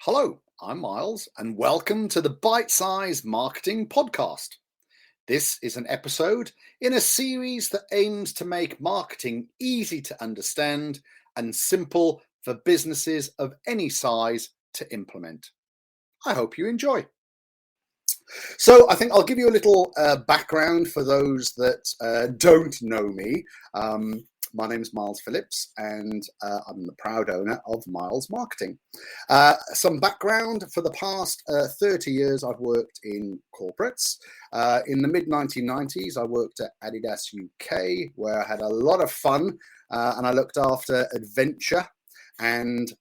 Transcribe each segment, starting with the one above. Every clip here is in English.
Hello, I'm Miles, and welcome to the Bite Size Marketing Podcast. This is an episode in a series that aims to make marketing easy to understand and simple for businesses of any size to implement. I hope you enjoy. So, I think I'll give you a little background for those that don't know me. My name is Miles Phillips, and I'm the proud owner of Miles Marketing. Some background: for the past 30 years, I've worked in corporates. In the mid-1990s, I worked at Adidas UK, where I had a lot of fun, and I looked after adventure and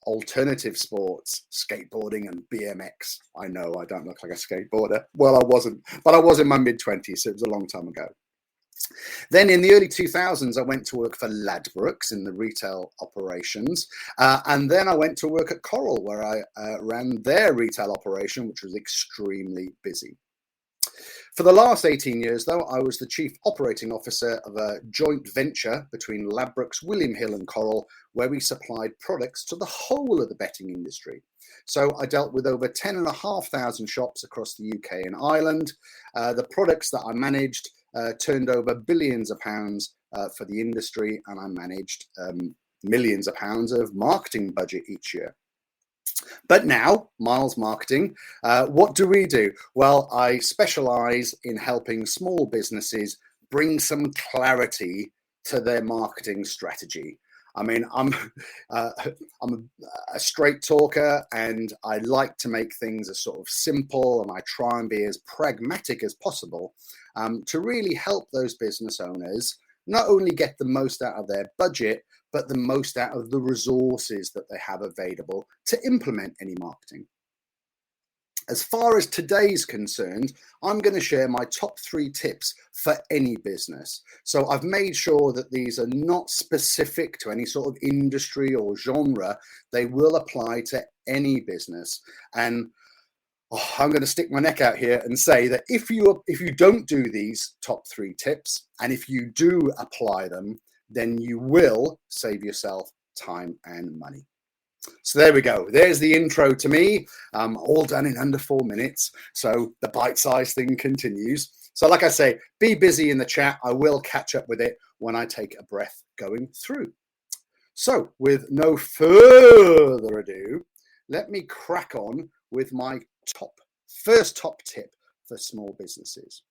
alternative sports, skateboarding and BMX. I know I don't look like a skateboarder. Well, I wasn't, but I was in my mid-20s, so it was a long time ago. Then in the early 2000s, I went to work for Ladbrokes in the retail operations. And then I went to work at Coral, where I ran their retail operation, which was extremely busy. For the last 18 years, though, I was the chief operating officer of a joint venture between Ladbrokes, William Hill and Coral, where we supplied products to the whole of the betting industry. So I dealt with over 10,500 shops across the UK and Ireland. The products that I managed turned over billions of pounds for the industry, and I managed millions of pounds of marketing budget each year. But now, Miles Marketing, what do we do? Well, I specialize in helping small businesses bring some clarity to their marketing strategy. I mean, I'm a straight talker, and I like to make things as sort of simple, and I try and be as pragmatic as possible to really help those business owners not only get the most out of their budget, but the most out of the resources that they have available to implement any marketing. As far as today's concerned, I'm going to share my top 3 tips for any business. So I've made sure that these are not specific to any sort of industry or genre. They will apply to any business. And I'm going to stick my neck out here and say that if you don't do these top 3 tips, and if you do apply them, then you will save yourself time and money. So there we go. There's the intro to me, all done in under 4 minutes. So the bite-sized thing continues. So like I say, be busy in the chat. I will catch up with it when I take a breath going through. So with no further ado, let me crack on with my first top tip for small businesses.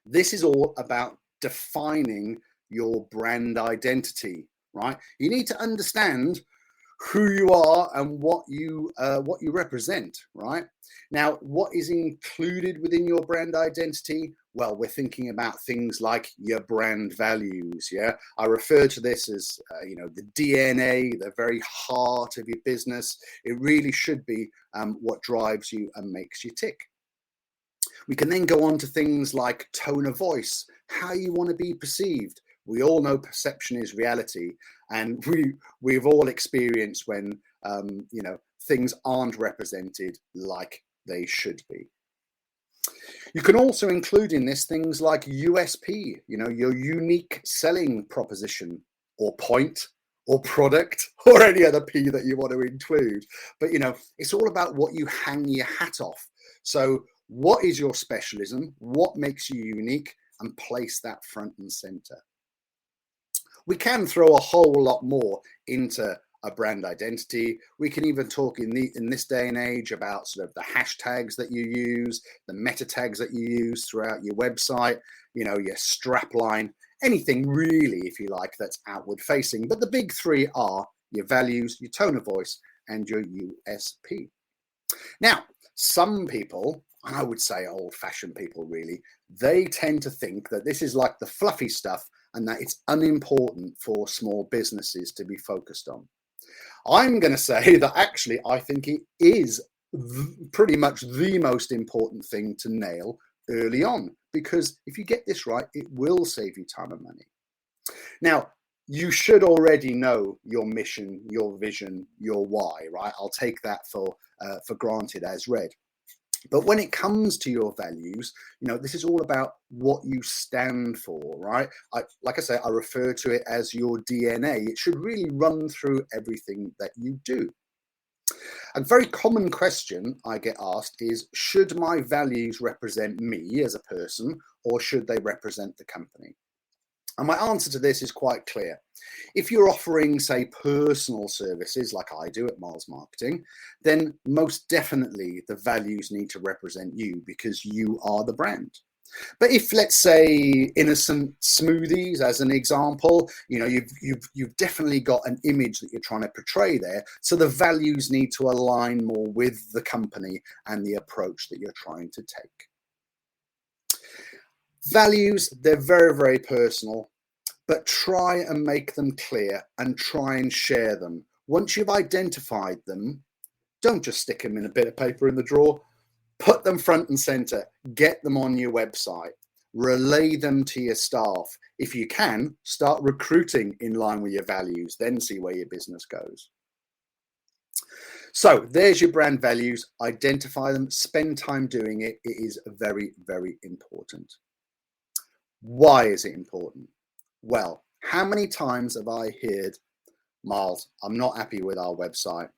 This is all about defining your brand identity, right? You need to understand who you are and what you represent, right? Now, what is included within your brand identity? Well, we're thinking about things like your brand values. Yeah, I refer to this as the DNA, the very heart of your business. It really should be what drives you and makes you tick. We can then go on to things like tone of voice, how you want to be perceived. We all know perception is reality, and we've all experienced when things aren't represented like they should be. You can also include in this things like USP, your unique selling proposition or point or product or any other P that you want to include. But it's all about what you hang your hat off. So what is your specialism? What makes you unique? And place that front and center. We can throw a whole lot more into a brand identity. We can even talk in this day and age about sort of the hashtags that you use, the meta tags that you use throughout your website, your strapline, anything really, if you like, that's outward facing. But the big 3 are your values, your tone of voice, and your USP. Now, some people, and I would say old-fashioned people really, they tend to think that this is like the fluffy stuff and that it's unimportant for small businesses to be focused on. I'm going to say that actually I think it is pretty much the most important thing to nail early on, because if you get this right, it will save you time and money. Now, you should already know your mission, your vision, your why, right? I'll take that for granted as read. But when it comes to your values, this is all about what you stand for, right? Like I say, I refer to it as your DNA. It should really run through everything that you do. A very common question I get asked is, should my values represent me as a person, or should they represent the company? And my answer to this is quite clear. If you're offering, say, personal services like I do at Miles Marketing, then most definitely the values need to represent you because you are the brand. But if, let's say, innocent smoothies, as an example, you've definitely got an image that you're trying to portray there. So the values need to align more with the company and the approach that you're trying to take. Values, they're very, very personal, but try and make them clear and try and share them. Once you've identified them, don't just stick them in a bit of paper in the drawer. Put them front and center, get them on your website, relay them to your staff. If you can, start recruiting in line with your values, then see where your business goes. So there's your brand values, identify them, spend time doing it. It is very, very important. Why is it important? Well, how many times have I heard, Miles, I'm not happy with our website.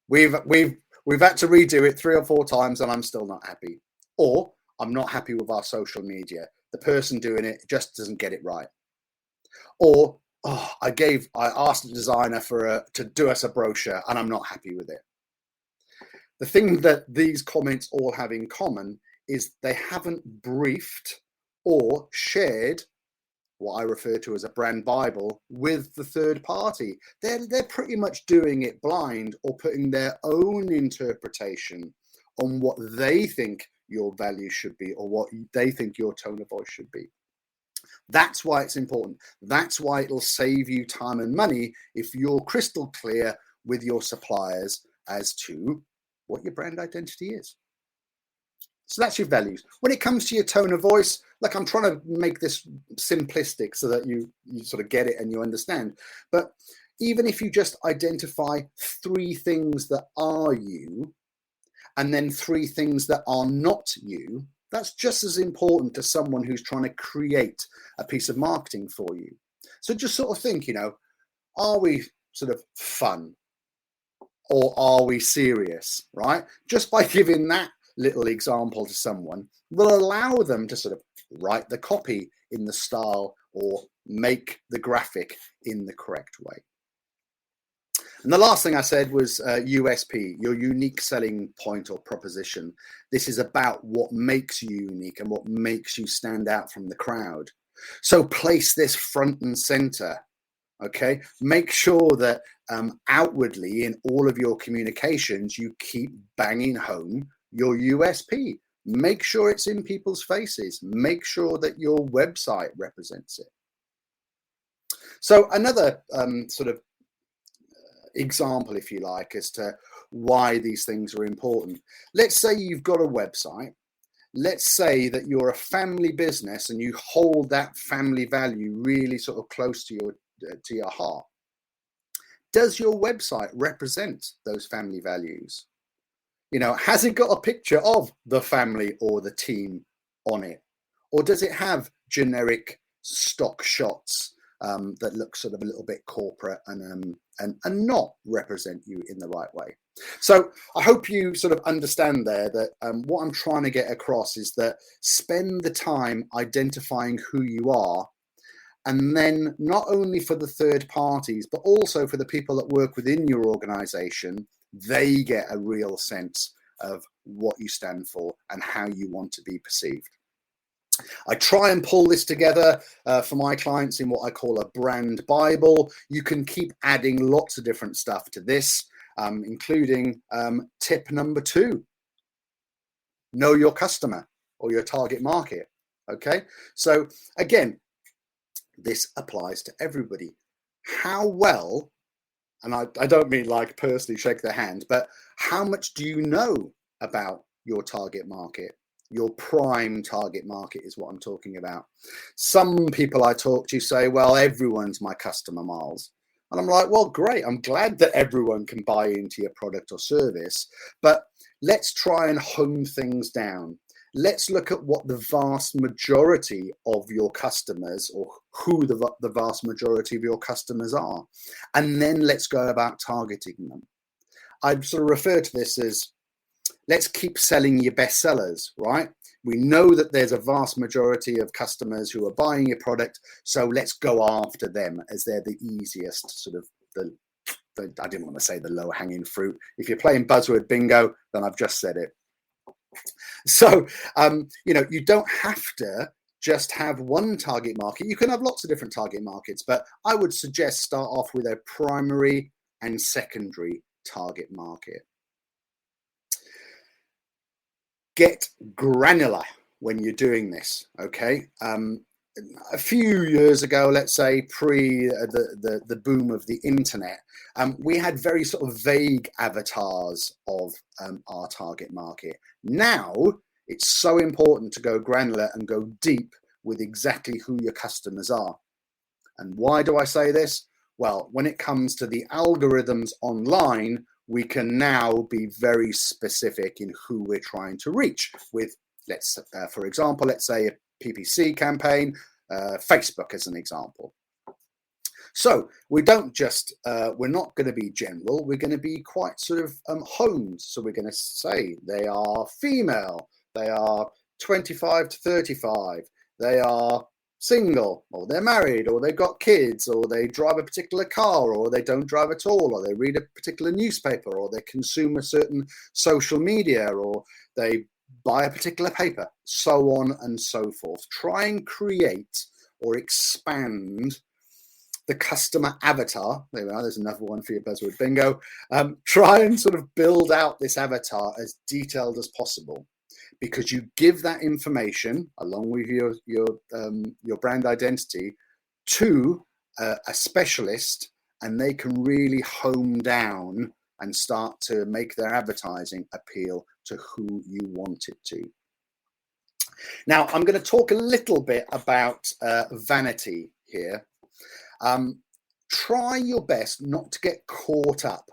We've had to redo it 3 or 4 times and I'm still not happy. Or I'm not happy with our social media. The person doing it just doesn't get it right. Or I asked the designer to do us a brochure and I'm not happy with it. The thing that these comments all have in common is they haven't briefed or shared what I refer to as a brand Bible with the third party. They're pretty much doing it blind or putting their own interpretation on what they think your value should be or what they think your tone of voice should be. That's why it's important. That's why it'll save you time and money if you're crystal clear with your suppliers as to what your brand identity is. So that's your values. When it comes to your tone of voice, like, I'm trying to make this simplistic so that you sort of get it and you understand. But even if you just identify 3 things that are you and then 3 things that are not you, that's just as important to someone who's trying to create a piece of marketing for you. So just sort of think, are we sort of fun or are we serious, right? Just by giving that little example to someone will allow them to sort of write the copy in the style or make the graphic in the correct way. And the last thing I said was USP, your unique selling point or proposition. This is about what makes you unique and what makes you stand out from the crowd. So place this front and center. Okay, make sure that outwardly in all of your communications, you keep banging home your USP. Make sure it's in people's faces. Make sure that your website represents it. So another sort of example, if you like, as to why these things are important. Let's say you've got a website. Let's say that you're a family business and you hold that family value really sort of close to your heart. Does your website represent those family values? Has it got a picture of the family or the team on it? Or does it have generic stock shots that look sort of a little bit corporate and not represent you in the right way? So I hope you sort of understand there that what I'm trying to get across is that spend the time identifying who you are, and then not only for the third parties, but also for the people that work within your organization, they get a real sense of what you stand for and how you want to be perceived. I try and pull this together for my clients in what I call a brand Bible. You can keep adding lots of different stuff to this, including tip number 2, know your customer or your target market. Okay, so again, this applies to everybody. How well, and I don't mean like personally shake their hand, but how much do you know about your target market? Your prime target market is what I'm talking about. Some people I talk to say, well, everyone's my customer, Miles. And I'm like, well, great. I'm glad that everyone can buy into your product or service, but let's try and hone things down. Let's look at what the vast majority of your customers, or who the vast majority of your customers are. And then let's go about targeting them. I'd sort of refer to this as, let's keep selling your bestsellers, right? We know that there's a vast majority of customers who are buying your product, so let's go after them as they're the easiest sort of I didn't want to say the low-hanging fruit. If you're playing buzzword bingo, then I've just said it. So, you don't have to just have one target market. You can have lots of different target markets, but I would suggest start off with a primary and secondary target market. Get granular when you're doing this, okay? A few years ago, let's say pre the boom of the internet, we had very sort of vague avatars of our target market. Now it's so important to go granular and go deep with exactly who your customers are. And why do I say this? Well, when it comes to the algorithms online, we can now be very specific in who we're trying to reach with, for example, let's say a PPC campaign, Facebook as an example. So we don't just, we're not going to be general, we're going to be quite sort of honed. So we're going to say they are female, they are 25 to 35, they are single, or they're married, or they've got kids, or they drive a particular car, or they don't drive at all, or they read a particular newspaper, or they consume a certain social media, or they buy a particular paper, so on and so forth. Try and create or expand the customer avatar. There we are, there's another one for your buzzword bingo. Try and sort of build out this avatar as detailed as possible, because you give that information along with your brand identity to a specialist, and they can really hone down and start to make their advertising appeal to who you want it to. Now, I'm going to talk a little bit about vanity here. Try your best not to get caught up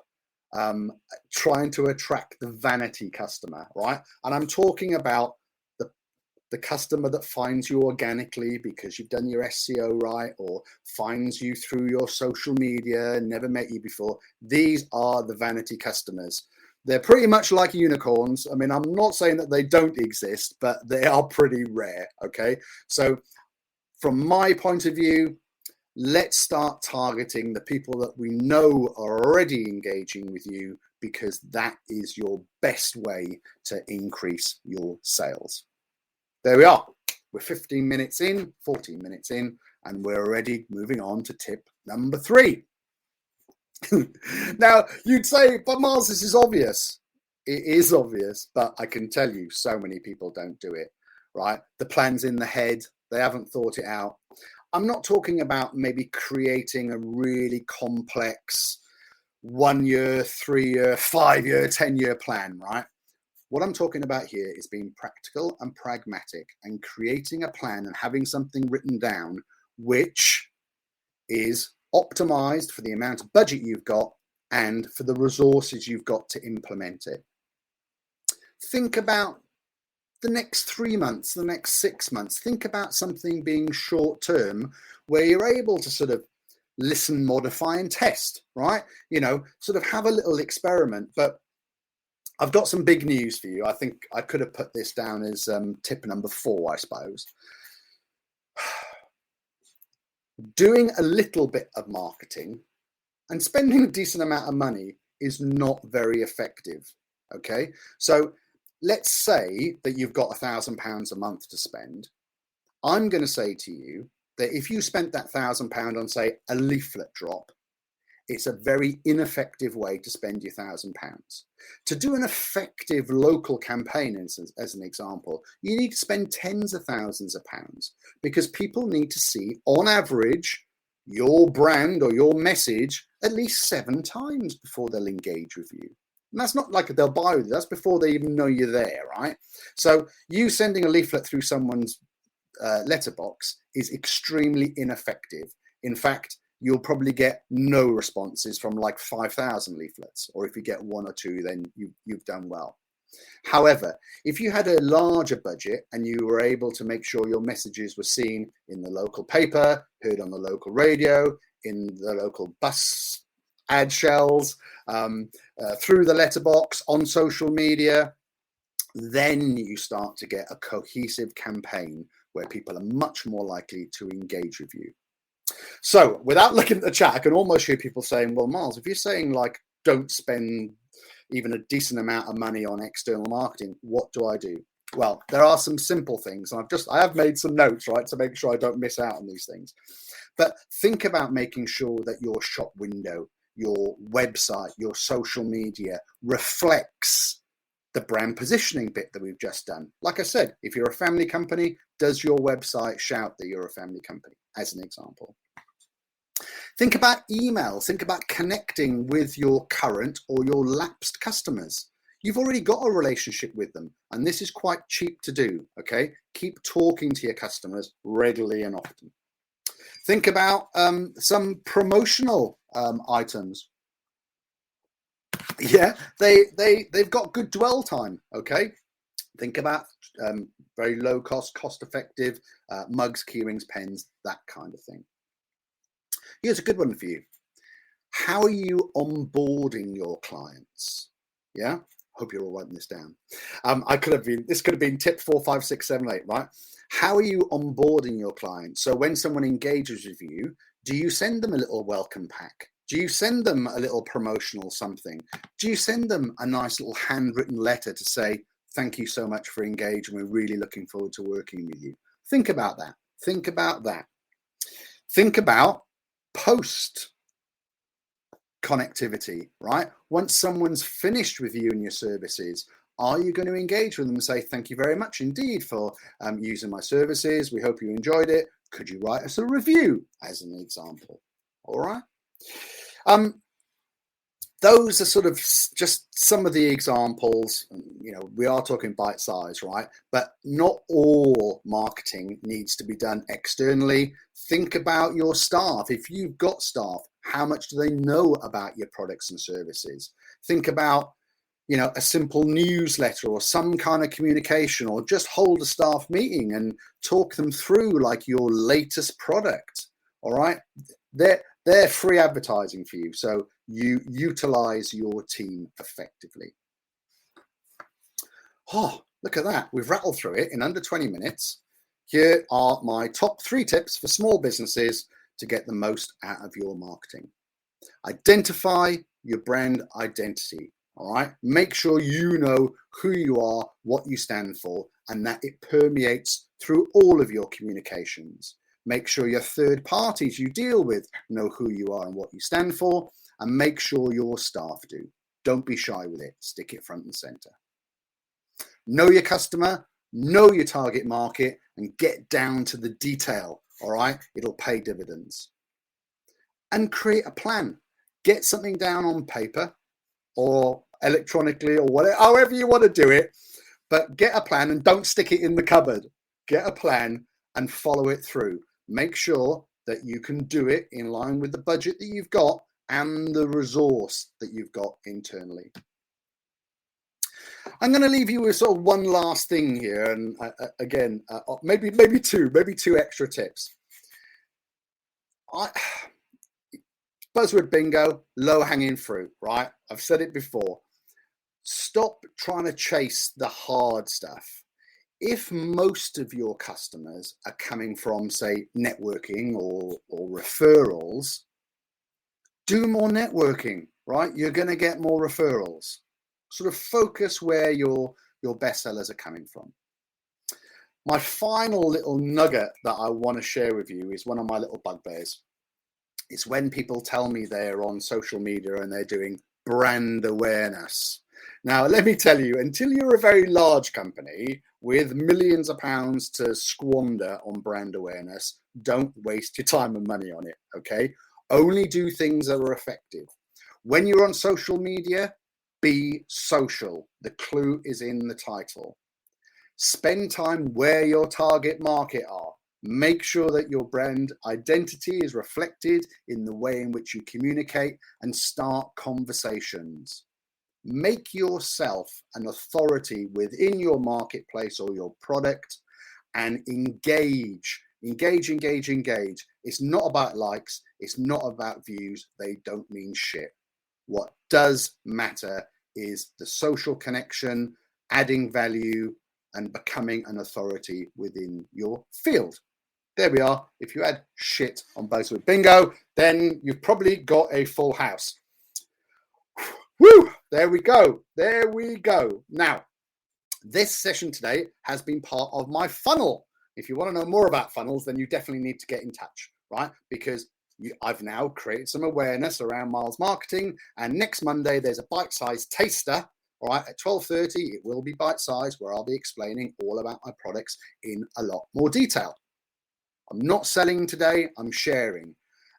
trying to attract the vanity customer, right? And I'm talking about the customer that finds you organically because you've done your SEO right, or finds you through your social media, never met you before. These are the vanity customers. They're pretty much like unicorns. I mean, I'm not saying that they don't exist, but they are pretty rare, okay? So from my point of view, let's start targeting the people that we know are already engaging with you, because that is your best way to increase your sales. There we are. We're 15 minutes in, 14 minutes in, and we're already moving on to tip number 3. Now, you'd say, but Miles, this is obvious. It is obvious, but I can tell you so many people don't do it, right? The plan's in the head. They haven't thought it out. I'm not talking about maybe creating a really complex 1 year, 3 year, 5 year, 10-year plan, right? What I'm talking about here is being practical and pragmatic and creating a plan and having something written down which is optimized for the amount of budget you've got and for the resources you've got to implement it. Think about the next 3 months, the next 6 months. Think about something being short term where you're able to sort of listen, modify and test, right? Sort of have a little experiment. But I've got some big news for you. I think I could have put this down as tip number 4, I suppose. Doing a little bit of marketing and spending a decent amount of money is not very effective, okay? So let's say that you've got £1,000 a month to spend. I'm going to say to you that if you spent that £1,000 on, say, a leaflet drop, it's a very ineffective way to spend your £1,000. To do an effective local campaign, as an example, you need to spend tens of thousands of pounds, because people need to see, on average, your brand or your message at least 7 times before they'll engage with you. And that's not like they'll buy with you. That's before they even know you're there, right? So you sending a leaflet through someone's letterbox is extremely ineffective. In fact, you'll probably get no responses from like 5,000 leaflets, or if you get 1 or 2, then you've done well. However, if you had a larger budget and you were able to make sure your messages were seen in the local paper, heard on the local radio, in the local bus ad shells, through the letterbox, on social media. Then you start to get a cohesive campaign where people are much more likely to engage with you. So without looking at the chat, I can almost hear people saying, well, Miles, if you're saying like, don't spend even a decent amount of money on external marketing, what do I do? Well, there are some simple things. And I have made some notes, right, to make sure I don't miss out on these things. But think about making sure that your shop window, your website, your social media reflects the brand positioning bit that we've just done. Like I said, if you're a family company, does your website shout that you're a family company, as an example? Think about emails. Think about connecting with your current or your lapsed customers. You've already got a relationship with them, and this is quite cheap to do, okay? Keep talking to your customers regularly and often. Think about some promotional items. Yeah, they've got good dwell time, okay? Think about very low cost, cost effective mugs, keyrings, pens, that kind of thing. Here's a good one for you. How are you onboarding your clients? Yeah, hope you're all writing this down. This could have been tip 4, 5, 6, 7, 8, right? How are you onboarding your clients? So when someone engages with you, do you send them a little welcome pack? Do you send them a little promotional something? Do you send them a nice little handwritten letter to say, thank you so much for engaging. We're really looking forward to working with you. Think about that. Think about that. Think about post connectivity, right? Once someone's finished with you and your services, are you going to engage with them and say, thank you very much indeed for using my services. We hope you enjoyed it. Could you write us a review, as an example? All right. Those are sort of just some of the examples. You know, we are talking bite size, right? But not all marketing needs to be done externally. Think about your staff. If you've got staff, how much do they know about your products and services? Think about, you know, a simple newsletter or some kind of communication, or just hold a staff meeting and talk them through like your latest product. All right. They're free advertising for you. So you utilize your team effectively. Oh, look at that. We've rattled through it in under 20 minutes. Here are my top 3 tips for small businesses to get the most out of your marketing. Identify your brand identity. All right. Make sure you know who you are, what you stand for, and that it permeates through all of your communications. Make sure your third parties you deal with know who you are and what you stand for, and make sure your staff do. Don't be shy with it. Stick it front and center. Know your customer, know your target market, and get down to the detail. All right. It'll pay dividends. And create a plan. Get something down on paper or electronically or whatever, however you want to do it, but get a plan and don't stick it in the cupboard. Get a plan and follow it through. Make sure that you can do it in line with the budget that you've got and the resource that you've got internally. I'm going to leave you with sort of one last thing here, and again, maybe two extra tips. Buzzword bingo, low-hanging fruit, right? I've said it before. Stop trying to chase the hard stuff. If most of your customers are coming from, say, networking or referrals, do more networking, right? You're going to get more referrals. Sort of focus where your best sellers are coming from. My final little nugget that I want to share with you is one of my little bugbears. It's when people tell me they're on social media and they're doing brand awareness. Now, let me tell you, until you're a very large company with millions of pounds to squander on brand awareness, don't waste your time and money on it, okay? Only do things that are effective. When you're on social media, be social. The clue is in the title. Spend time where your target market are. Make sure that your brand identity is reflected in the way in which you communicate and start conversations. Make yourself an authority within your marketplace or your product and engage. Engage. It's not about likes. It's not about views. They don't mean shit. What does matter is the social connection, adding value, and becoming an authority within your field. There we are. If you add shit on Buzzword Bingo, then you've probably got a full house. Woo! There we go. There we go. Now, this session today has been part of my funnel. If you want to know more about funnels, then you definitely need to get in touch, right? Because I've now created some awareness around Miles Marketing, and next Monday there's a bite-sized taster. All right, at 12:30 it will be bite-sized, where I'll be explaining all about my products in a lot more detail. I'm not selling today, I'm sharing,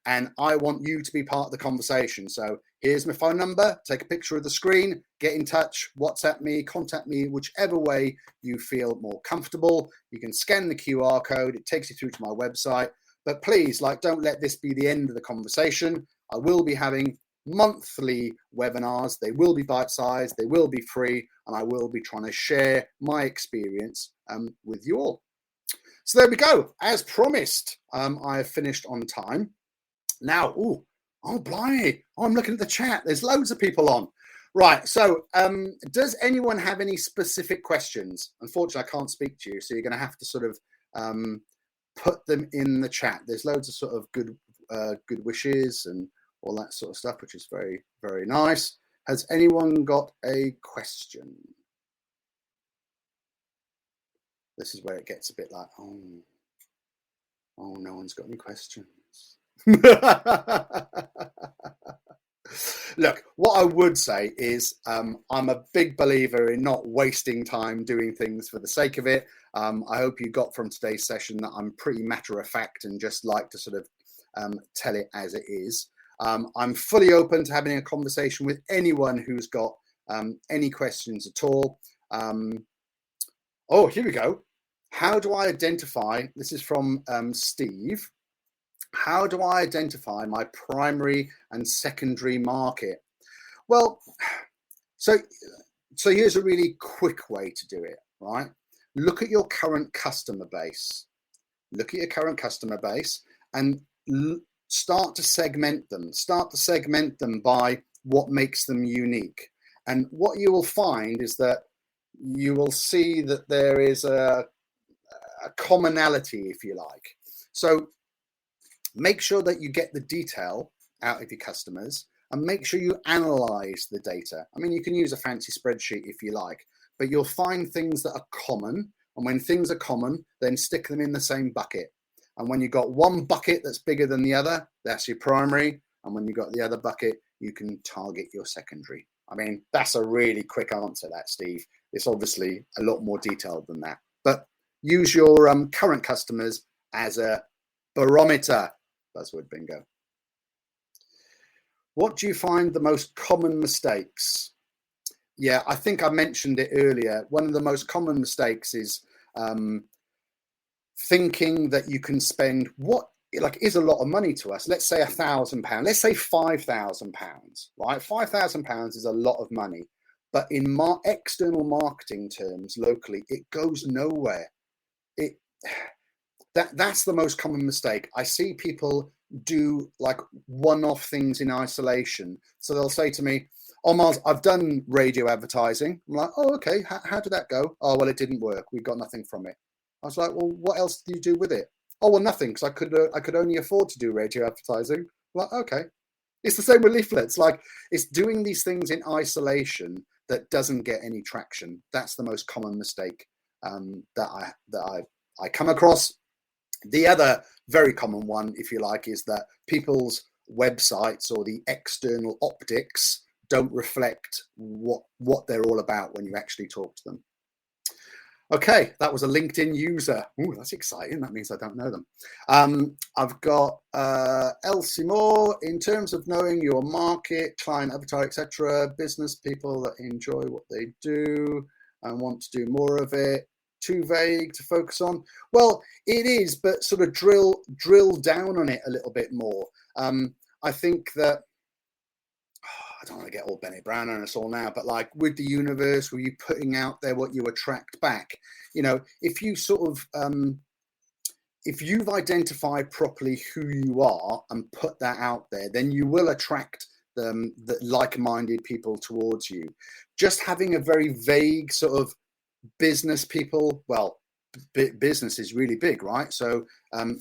and I want you to be part of the conversation. So here's my phone number. Take a picture of the screen, get in touch, WhatsApp me, contact me, whichever way you feel more comfortable. You can scan the QR code, it takes you through to my website. But please, don't let this be the end of the conversation. I will be having monthly webinars. They will be bite-sized, they will be free, and I will be trying to share my experience with you all. So there we go. As promised, I have finished on time. Now, oh blimey, I'm looking at the chat. There's loads of people on. Right, so does anyone have any specific questions? Unfortunately, I can't speak to you, so you're going to have to sort of put them in the chat. There's loads of sort of good wishes and all that sort of stuff, which is very, very nice. Has anyone got a question? This is where it gets a bit like, oh, no one's got any questions. Look, what I would say is I'm a big believer in not wasting time doing things for the sake of it. I hope you got from today's session that I'm pretty matter of fact and just like to sort of tell it as it is. I'm fully open to having a conversation with anyone who's got any questions at all. Oh, here we go. How do I identify, this is from Steve, how do I identify my primary and secondary market? Well, so here's a really quick way to do it, right? Look at your current customer base. Look at your current customer base and start to segment them. Start to segment them by what makes them unique. And what you will find is that you will see that there is a commonality, if you like. So make sure that you get the detail out of your customers and make sure you analyze the data. I mean, you can use a fancy spreadsheet if you like, but you'll find things that are common. And when things are common, then stick them in the same bucket. And when you've got one bucket that's bigger than the other, that's your primary. And when you've got the other bucket, you can target your secondary. I mean, that's a really quick answer, that, Steve. It's obviously a lot more detailed than that. But use your current customers as a barometer. Buzzword bingo. What do you find the most common mistakes? Yeah, I think I mentioned it earlier. One of the most common mistakes is thinking that you can spend what is a lot of money to us. Let's say £1,000. Let's say £5,000. Right, £5,000 is a lot of money, but in external marketing terms, locally, it goes nowhere. That's the most common mistake. I see people do one-off things in isolation. So they'll say to me, oh, Miles, I've done radio advertising. I'm like, oh, okay. How did that go? Oh, well, it didn't work. We got nothing from it. I was like, well, what else do you do with it? Oh, well, nothing, because I could only afford to do radio advertising. I'm like, okay. It's the same with leaflets. It's doing these things in isolation that doesn't get any traction. That's the most common mistake that I come across. The other very common one, if you like, is that people's websites or the external optics don't reflect what they're all about when you actually talk to them. Okay, that was a LinkedIn user. Ooh, that's exciting. That means I don't know them. I've got Elsie Moore. In terms of knowing your market, client avatar, etc., business people that enjoy what they do and want to do more of it. Too vague to focus on? Well, it is, but sort of drill down on it a little bit more. I think that I don't want to get all Bennett Brown on us all now, but with the universe, were you putting out there what you attract back? If you sort of if you've identified properly who you are and put that out there, then you will attract the like-minded people towards you. Just having a very vague sort of business people, well, business is really big, right? So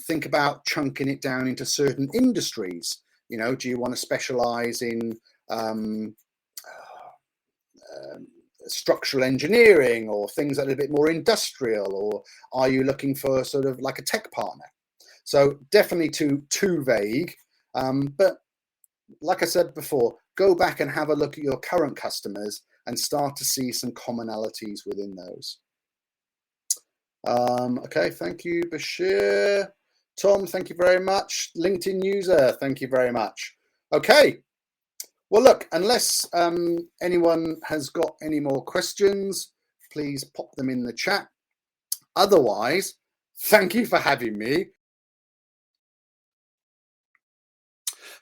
think about chunking it down into certain industries. You know, do you want to specialize in structural engineering or things that are a bit more industrial, or are you looking for sort of like a tech partner? So definitely too vague. But like I said before, go back and have a look at your current customers and start to see some commonalities within those. Okay, thank you, Bashir. Tom, thank you very much. LinkedIn user, thank you very much. Okay, well, look, unless anyone has got any more questions, please pop them in the chat. Otherwise, thank you for having me.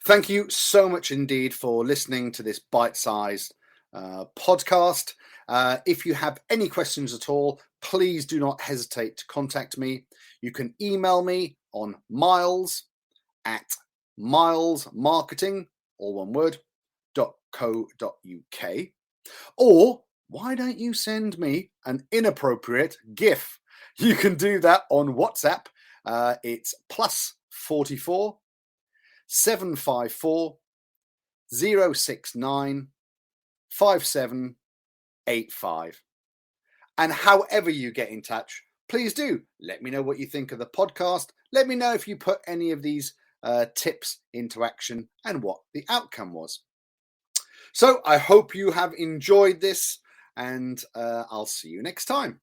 Thank you so much indeed for listening to this bite-sized podcast. If you have any questions at all, please do not hesitate to contact me. You can email me on miles@milesmarketing, all one word, .co.uk, or why don't you send me an inappropriate GIF? You can do that on WhatsApp. It's +44 754 069 5785. And however you get in touch, please do let me know what you think of the podcast. Let me know if you put any of these tips into action and what the outcome was. So I hope you have enjoyed this, and I'll see you next time.